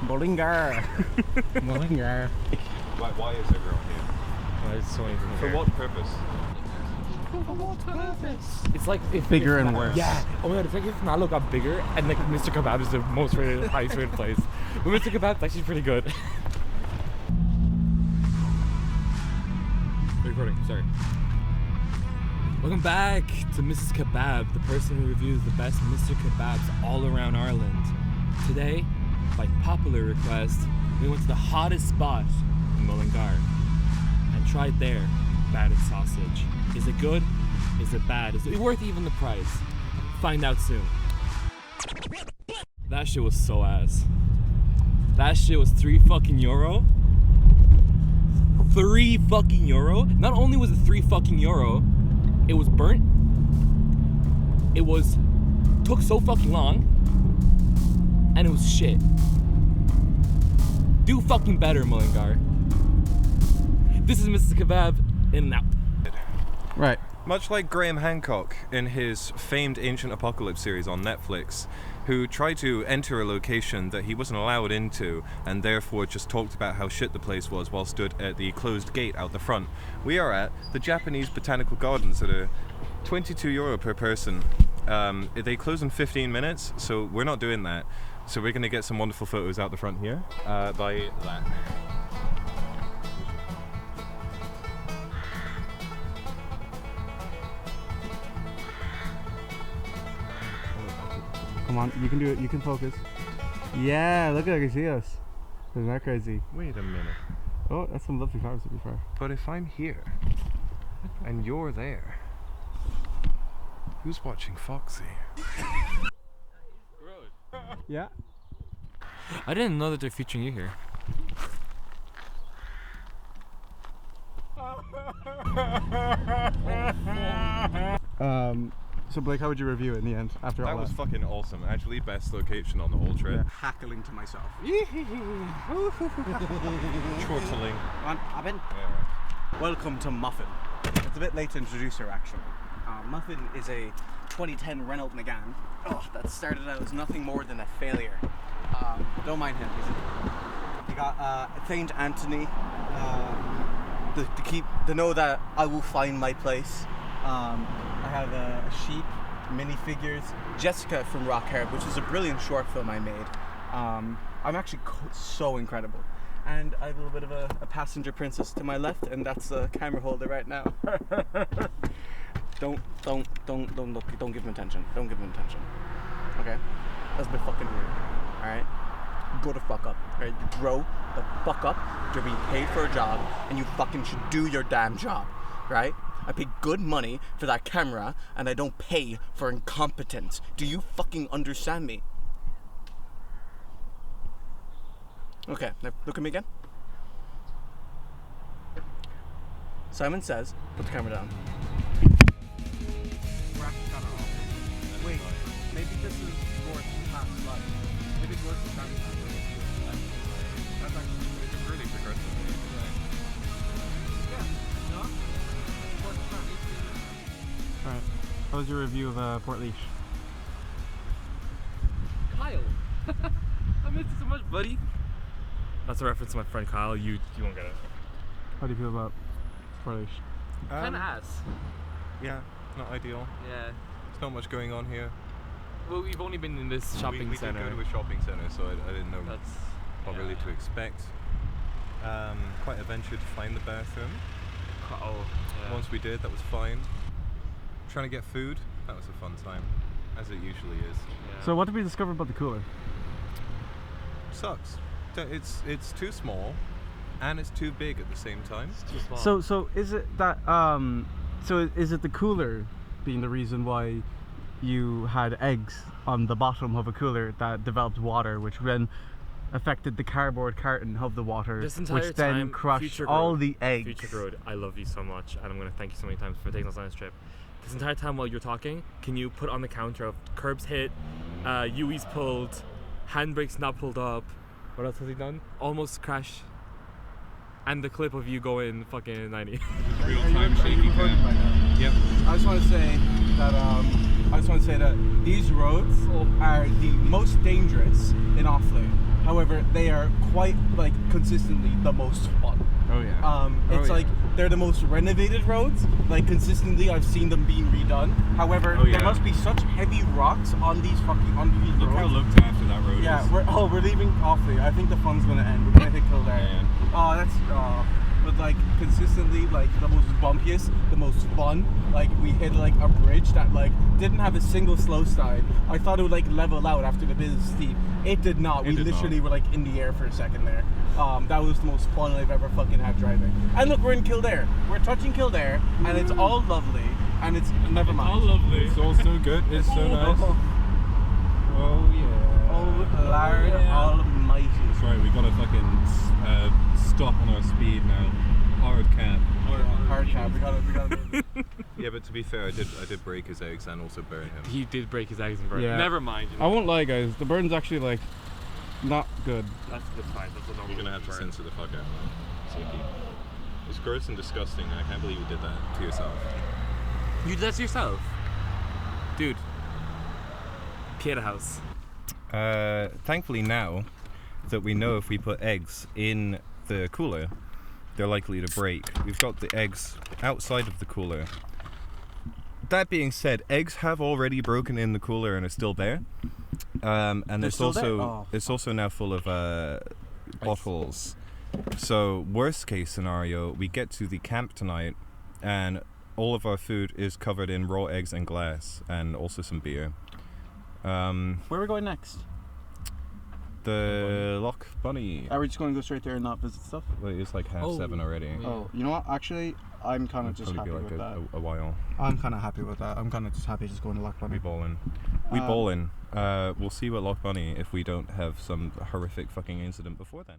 Mullingar. Mullingar. Why is everyone here? There's so many things For here. what purpose? It's like if Bigger if and Ma- worse. Yeah. Oh my god, it's like if Malo got bigger and like Mr. Kebab is the most rated, highest rated place. But Mr. Kebab's actually pretty good. Recording, sorry. Welcome back to Mrs. Kebab, the person who reviews the best Mr. Kebabs all around Ireland. Today, by popular request, we went to the hottest spot in Mullingar and tried their battered sausage. Is it good? Is it bad? Is it worth even the price? Find out soon. That shit was so ass. That shit was €3 fucking. €3 fucking. Not only was it €3 fucking, it was burnt. Took so fucking long, and it was shit. Do fucking better, Mullingar. This is Mrs. Kebab, in and out. Right. Much like Graham Hancock in his famed Ancient Apocalypse series on Netflix, who tried to enter a location that he wasn't allowed into and therefore just talked about how shit the place was while stood at the closed gate out the front. We are at the Japanese Botanical Gardens that are €22 per person. They close in 15 minutes, so we're not doing that. So we're going to get some wonderful photos out the front here by that. Come on, you can do it. You can focus. Yeah, look, I can see us. Isn't that crazy? Wait a minute. Oh, that's some lovely flowers to be fair. But if I'm here and you're there, who's watching Foxy? Yeah. I didn't know that they're featuring you here. So Blake, how would you review it in the end after all That that? was fucking awesome. Actually, best location on the whole trip. Hackling to myself. Chortling. Abin. Welcome to Muffin. It's a bit late to introduce her actually. Muffin is a 2010 Renault Megane that started out as nothing more than a failure. Don't mind him. He got Saint Anthony to know that I will find my place. I have a sheep, minifigures, Jessica from Rock Hard, which is a brilliant short film I made. I'm actually so incredible. And I have a little bit of a passenger princess to my left, and that's the camera holder right now. Don't look, don't give him attention. Don't give him attention. Okay? That's a bit fucking weird. Alright? Grow the fuck up. Alright? You grow the fuck up. You're being paid for a job, and you fucking should do your damn job. Right? I pay good money for that camera, and I don't pay for incompetence. Do you fucking understand me? Okay, now look at me again. Simon says, put the camera down. Wait, maybe this is Gort's past life. Maybe Gort's past life. That's actually really progressive. Yeah, you know? Alright, how was your review of Port Leash? Kyle! I miss you so much, buddy. That's a reference to my friend Kyle. You won't get it. How do you feel about Port Leash? Kind of ass. Yeah, not ideal. Yeah. There's not much going on here. Well, we've only been in this shopping we center. We did go to a shopping center, so I didn't know what really to expect. Quite a venture to find the bathroom. Oh, yeah. Once we did, that was fine. Trying to get food, that was a fun time, as it usually is. Yeah. So what did we discover about the cooler? Sucks. It's too small, and it's too big at the same time. It's too small. So is it that so is it the cooler being the reason why you had eggs on the bottom of a cooler that developed water, which then affected the cardboard carton of the water, This entire which then time, crushed Future all Road, the eggs. Future Road, I love you so much, and I'm gonna thank you so many times for taking us on this trip. This entire time while you're talking, can you put on the counter of curbs hit, Yui's pulled, handbrake's not pulled up, what else has he done? Almost crash, and the clip of you going fucking 90. Real time shaky cam. Yep. I just want to say that these roads are the most dangerous in Offaly. However, they are quite like consistently the most fun. Oh yeah. It's like they're the most renovated roads. Like consistently, I've seen them being redone. However, there must be such heavy rocks on these roads. Look how looked after that road is. We're leaving Offaly. I think the fun's gonna end. We're gonna hit Kildare. Yeah. But like consistently, like the most bumpiest, the most fun. Like we hit like a bridge that like didn't have a single slow slide. I thought it would like level out after the bit of steep. It did not. We literally were like in the air for a second there. That was the most fun I've ever fucking had driving. And look, we're in Kildare. We're touching Kildare, and it's all lovely. And it's never mind. All lovely. It's all so good. It's so nice. Oh yeah. Oh Lord Almighty. That's right. We gotta fucking stop on our speed now. Hard cap. Hard cap. We gotta do it. Yeah, but to be fair, I did break his eggs and also burn him. He did break his eggs and burn. Yeah. Never mind. I won't lie, guys. The burn's actually like not good. That's fine. That's a normal. You're gonna have to burn. censor the fuck out of that. Suki. It's gross and disgusting. I can't believe you did that to yourself. You did that to yourself, dude. Pieta house. Thankfully now that we know if we put eggs in the cooler, they're likely to break. We've got the eggs outside of the cooler. That being said, eggs have already broken in the cooler and are still there. And it's also now full of bottles. So worst case scenario, we get to the camp tonight and all of our food is covered in raw eggs and glass and also some beer. Where are we going next? The Loch Bunny. Are we just going to go straight there and not visit stuff? Well, it's like 7:30 already. Oh, you know what? Actually, I'm kind of just happy be like with that. a while. I'm kind of happy with that. I'm kind of just happy just going to Loch Bunny. We bowling. We'll see what Loch Bunny if we don't have some horrific fucking incident before then.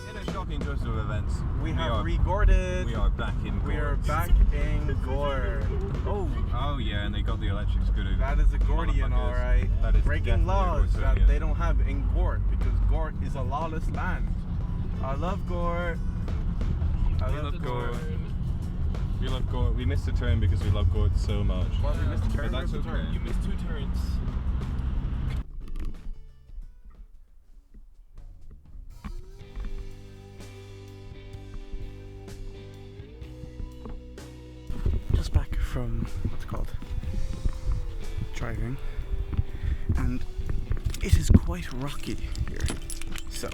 In a shocking twist of events, we have regorded. We are back in Gore. We are back in Gore. Oh yeah, and they got the electric scooter. That is a Gordian, alright. That is breaking laws that yeah. they don't have in Gore because Gore is a lawless land. I love Gore. I love Gore. We love Gore. We missed a turn because we love Gore so much. Well, we missed a turn. That's okay. You missed 2 turns. Just back from what's it called driving, and it is quite rocky here. So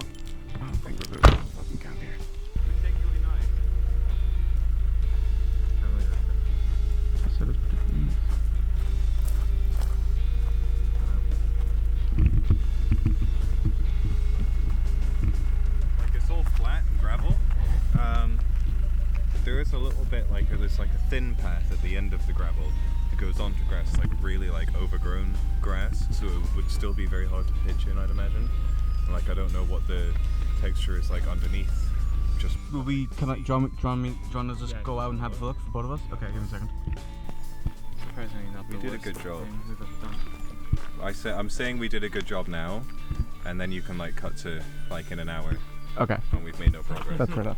I don't think we're moving the fucking camp here. Like it's all flat and gravel. There is a little bit like there's like a thin path at the end of the gravel that goes onto grass. It's like really like overgrown grass, so it would still be very hard to pitch in, I'd imagine. And, like I don't know what the texture is like underneath. Just will we? Can I? Do you want to just go out and have a look for both of us? Okay, give me a second. Surprisingly not. We did a good job. I'm saying we did a good job now, and then you can like cut to like in an hour. Okay. And we've made no progress. That's fair enough.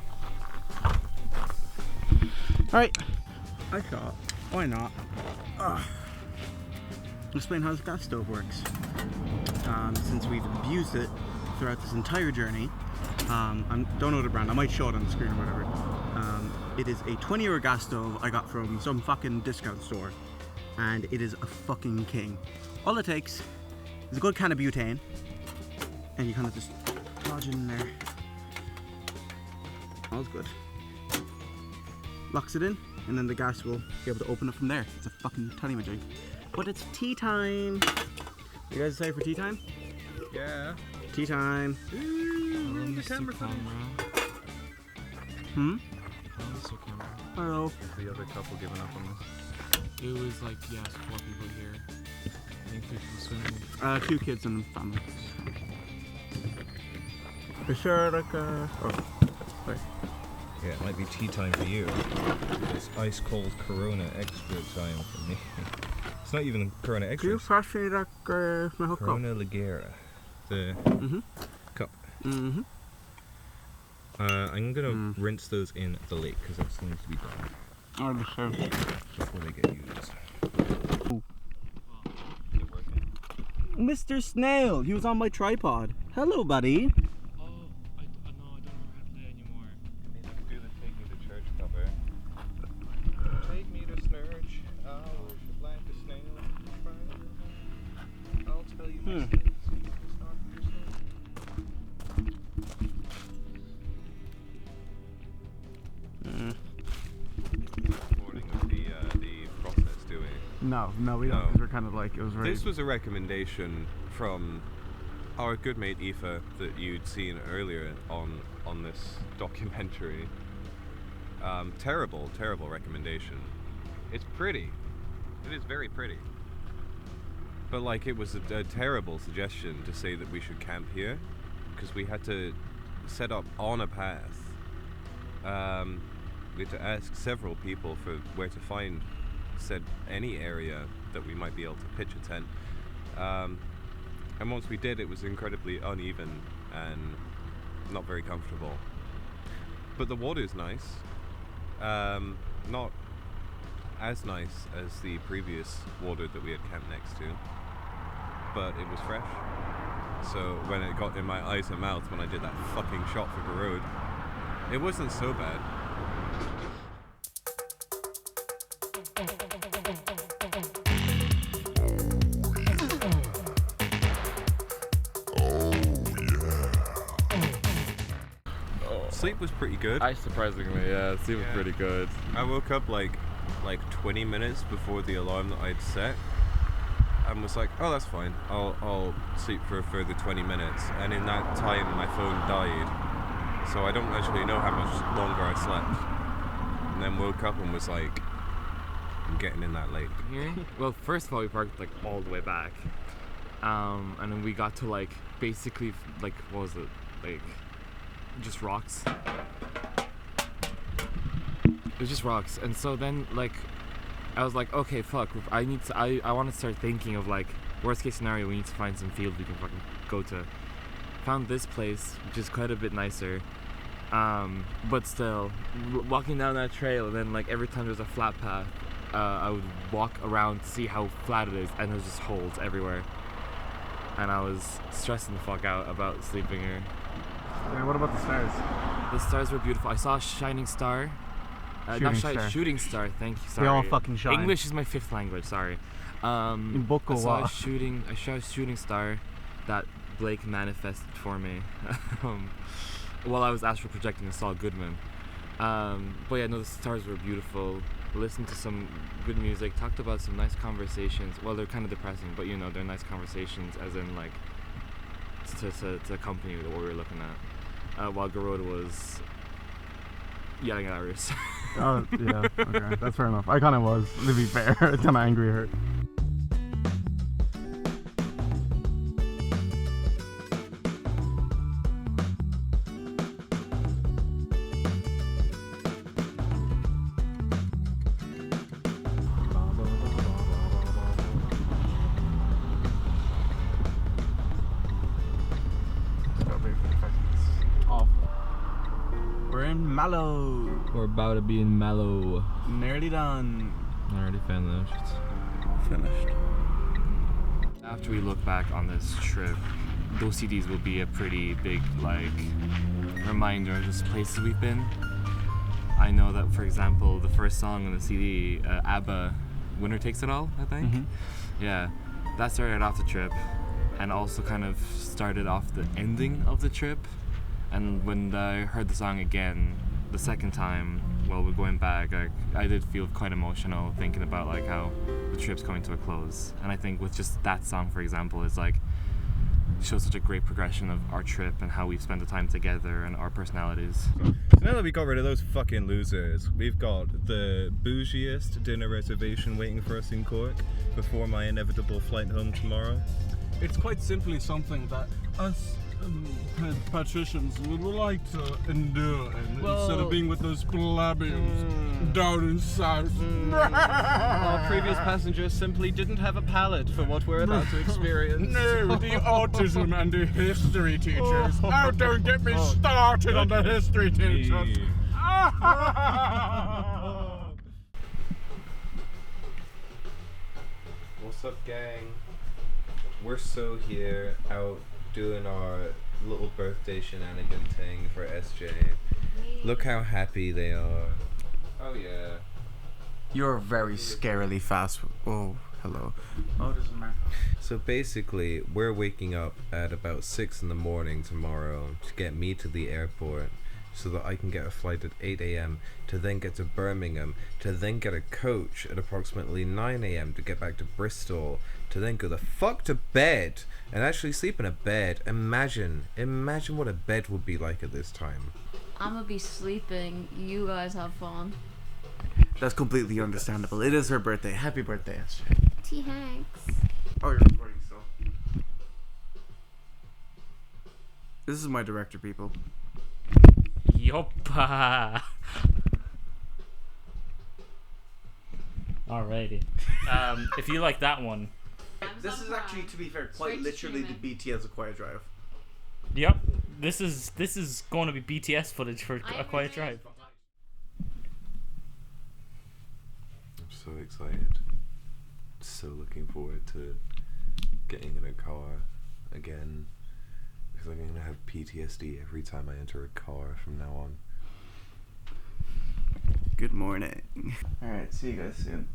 Alright. I thought, why not? Explain how this gas stove works. Since we've abused it throughout this entire journey, I don't know the brand, I might show it on the screen or whatever. It is a 20-euro gas stove I got from some fucking discount store, and it is a fucking king. All it takes is a good can of butane, and you kind of just lodge it in there. Smells good. Locks it in, and then the gas will be able to open it from there. It's a fucking tiny majig. But it's tea time. You guys excited for tea time? Yeah. Tea time. Ooh, the camera. Hello. Is the other couple giving up on this? It was like, yeah, 4 people here. I think 3 people swimming. 2 kids and family. Is there like a... Oh, sorry. Yeah, it might be tea time for you. It's ice cold Corona extra time for me. It's not even Corona extra. Do you pass me that cup? Corona Ligera. The cup. Mm-hmm. I'm gonna rinse those in the lake because that seems to be done. Oh, sure. Before they get used. Mr. Snail, he was on my tripod. Hello, buddy. Oh, I don't remember how to play anymore. You need to do the Take Me to Church cover. Take me to church, I'll worship like a snail. I'll tell you my sins, you can start yourself. Warning of the process, do we? No, we don't, because we're kind of like, it was very... This was a recommendation from our good mate Aoife that you'd seen earlier on this documentary. Terrible recommendation. It's pretty. It is very pretty. But like, it was a terrible suggestion to say that we should camp here, because we had to set up on a path. We had to ask several people for where to find any area that we might be able to pitch a tent. And once we did, it was incredibly uneven and not very comfortable. But the water's nice. Not as nice as the previous water that we had camped next to, but it was fresh. So when it got in my eyes and mouth when I did that fucking shot for the road, it wasn't so bad. Sleep was pretty good. Surprisingly, yeah, sleep was pretty good. I woke up like 20 minutes before the alarm that I'd set, and was like, oh, that's fine. I'll sleep for a further 20 minutes. And in that time, my phone died, so I don't actually know how much longer I slept. And then woke up and was like, I'm getting in that lake. Here? Well, first of all, we parked like all the way back, and then we got to like basically like, what was it, like just rocks. It was just rocks. And so then like I was like, okay, fuck, I want to start thinking of like worst case scenario, we need to find some field we can fucking go to. Found this place, which is quite a bit nicer, but still walking down that trail, and then like every time there's a flat path, I would walk around to see how flat it is, and there's just holes everywhere, and I was stressing the fuck out about sleeping here. Yeah, what about the stars? The stars were beautiful. I saw a shining star. Shooting star. Thank you. Sorry. They all fucking shine. English is my 5th language. Sorry. I saw a shooting star that Blake manifested for me while I was astral projecting Saul Goodman. But yeah, no, the stars were beautiful. Listened to some good music. Talked about some nice conversations. Well, they're kind of depressing, but you know, they're nice conversations, as in like to accompany what we were looking at. While Garoda was yelling at Iris. Oh, yeah, okay, that's fair enough. I kind of was, to be fair. I'm kind of angry at her. We're in Mallow. We're about to be in Mallow. Nearly done. Already finished. After we look back on this trip, those CDs will be a pretty big like reminder of just places we've been. I know that, for example, the first song on the CD, ABBA, Winner Takes It All, I think. Mm-hmm. Yeah, that started off the trip, and also kind of started off the ending of the trip. And when I heard the song again, the second time, while we're going back, I did feel quite emotional thinking about like how the trip's coming to a close. And I think with just that song, for example, it's like shows such a great progression of our trip and how we've spent the time together and our personalities. So now that we got rid of those fucking losers, we've got the bougiest dinner reservation waiting for us in Cork before my inevitable flight home tomorrow. It's quite simply something that us patricians would like to endure, and instead of being with those plebeians down in south. Our previous passengers simply didn't have a palate for what we're about to experience. No, the autism and the history teachers. Oh, don't get me started on the history teachers. What's up, gang? We're so here out doing our little birthday shenanigan thing for SJ. Look how happy they are. Oh yeah. You're very scarily fast. Oh, hello. Oh, it doesn't matter. So basically, we're waking up at about 6 in the morning tomorrow to get me to the airport so that I can get a flight at 8 a.m. to then get to Birmingham, to then get a coach at approximately 9 a.m. to get back to Bristol, to then go the fuck to bed and actually sleep in a bed. Imagine what a bed would be like at this time. I'm gonna be sleeping. You guys have fun. That's completely understandable. It is her birthday. Happy birthday, SJ. T. Hanks. Oh, you're recording still. This is my director, people. Yoppa. Alrighty. If you like that one. This is actually, to be fair, quite literally the BTS A Quiet Drive. Yep. This is going to be BTS footage for A Quiet Drive. I'm so excited. So looking forward to getting in a car again. Because I'm going to have PTSD every time I enter a car from now on. Good morning. Alright, see you guys soon.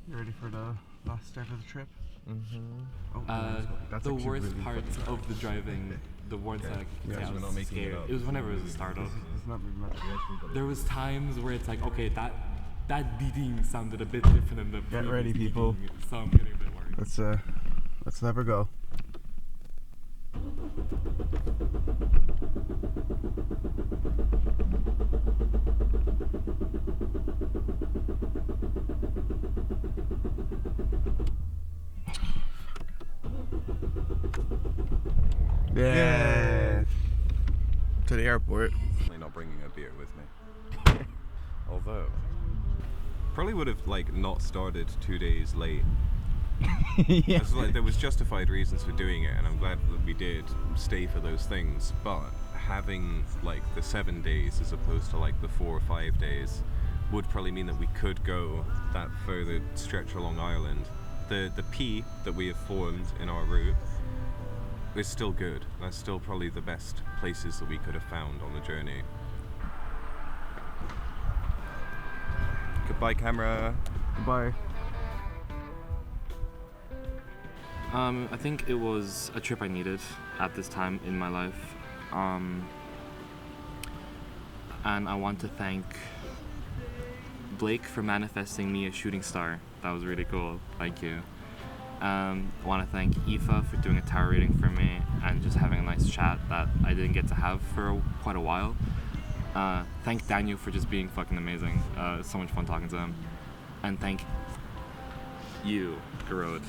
You ready for the last start of the trip? Mm-hmm. The worst really part of the driving, the words that I was scared. It was whenever it was a startup. There was times where it's like, okay, that beating sounded a bit different than the Get ready, people. Beating, so I'm getting a bit worried. Let's never go. Yeah. To the airport. Definitely not bringing a beer with me. Although, probably would have not started 2 days late. Yeah. There was justified reasons for doing it, and I'm glad that we did stay for those things. But having the 7 days as opposed to the 4 or 5 days would probably mean that we could go that further stretch along Ireland. The P that we have formed in our route is still good. That's still probably the best places that we could have found on the journey. Goodbye, camera. Goodbye. I think it was a trip I needed at this time in my life. And I want to thank Blake for manifesting me a shooting star. That was really cool. Thank you. I want to thank Aoife for doing a tower reading for me and just having a nice chat that I didn't get to have for quite a while. Thank Daniel for just being fucking amazing. It's so much fun talking to him. And thank you, Garode,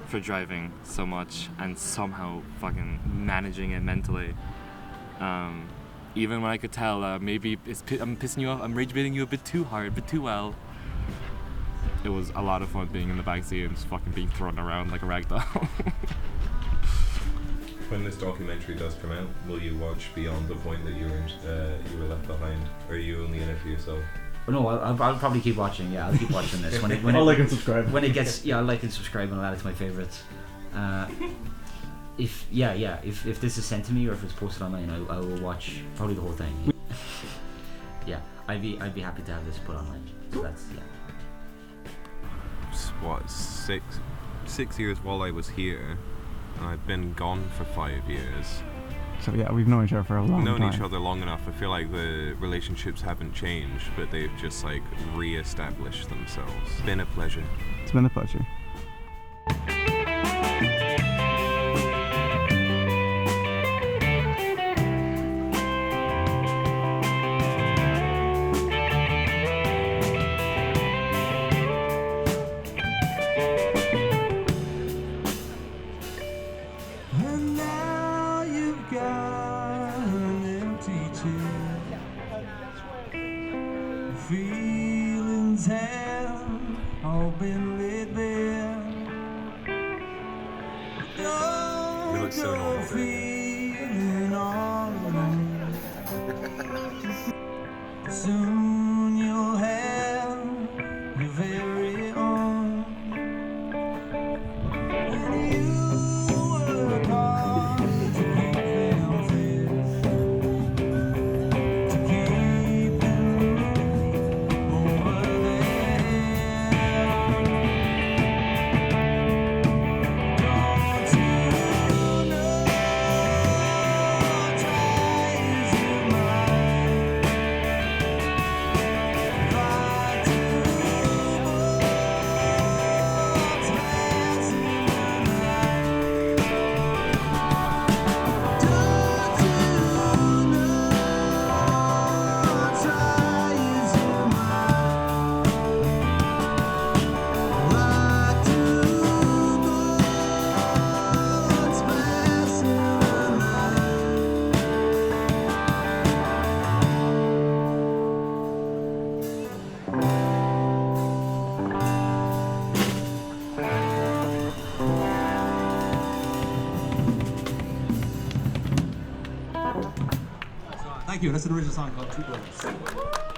for driving so much and somehow fucking managing it mentally. Even when I could tell maybe I'm pissing you off, I'm rage baiting you a bit too hard, but too well. It was a lot of fun being in the backseat and just fucking being thrown around like a rag doll. When this documentary does come out, will you watch beyond the point that you were left behind, or are you only in it for yourself? No, I'll probably keep watching. Yeah, I'll keep watching this. When I'll like and subscribe. When it gets, I'll like and subscribe and I'll add it to my favorites. If this is sent to me or if it's posted online, I will watch probably the whole thing. Yeah, I'd be happy to have this put online. So that's What, 6 years while I was here, and I've been gone for 5 years. So yeah, we've known each other for a long time. Known each other long enough. I feel like the relationships haven't changed, but they've just like re-established themselves. It's been a pleasure. It's been a pleasure. Feelings have all been laid bare. You look so normal. Feeling all alone. Soon you'll have your very own. And you work hard to keep them fit, to keep them over there. Don't you know, try as you might, try to what's passing the night. Don't you know, try as you might, like to what's passing the Thank you. That's an original song called Two Birds.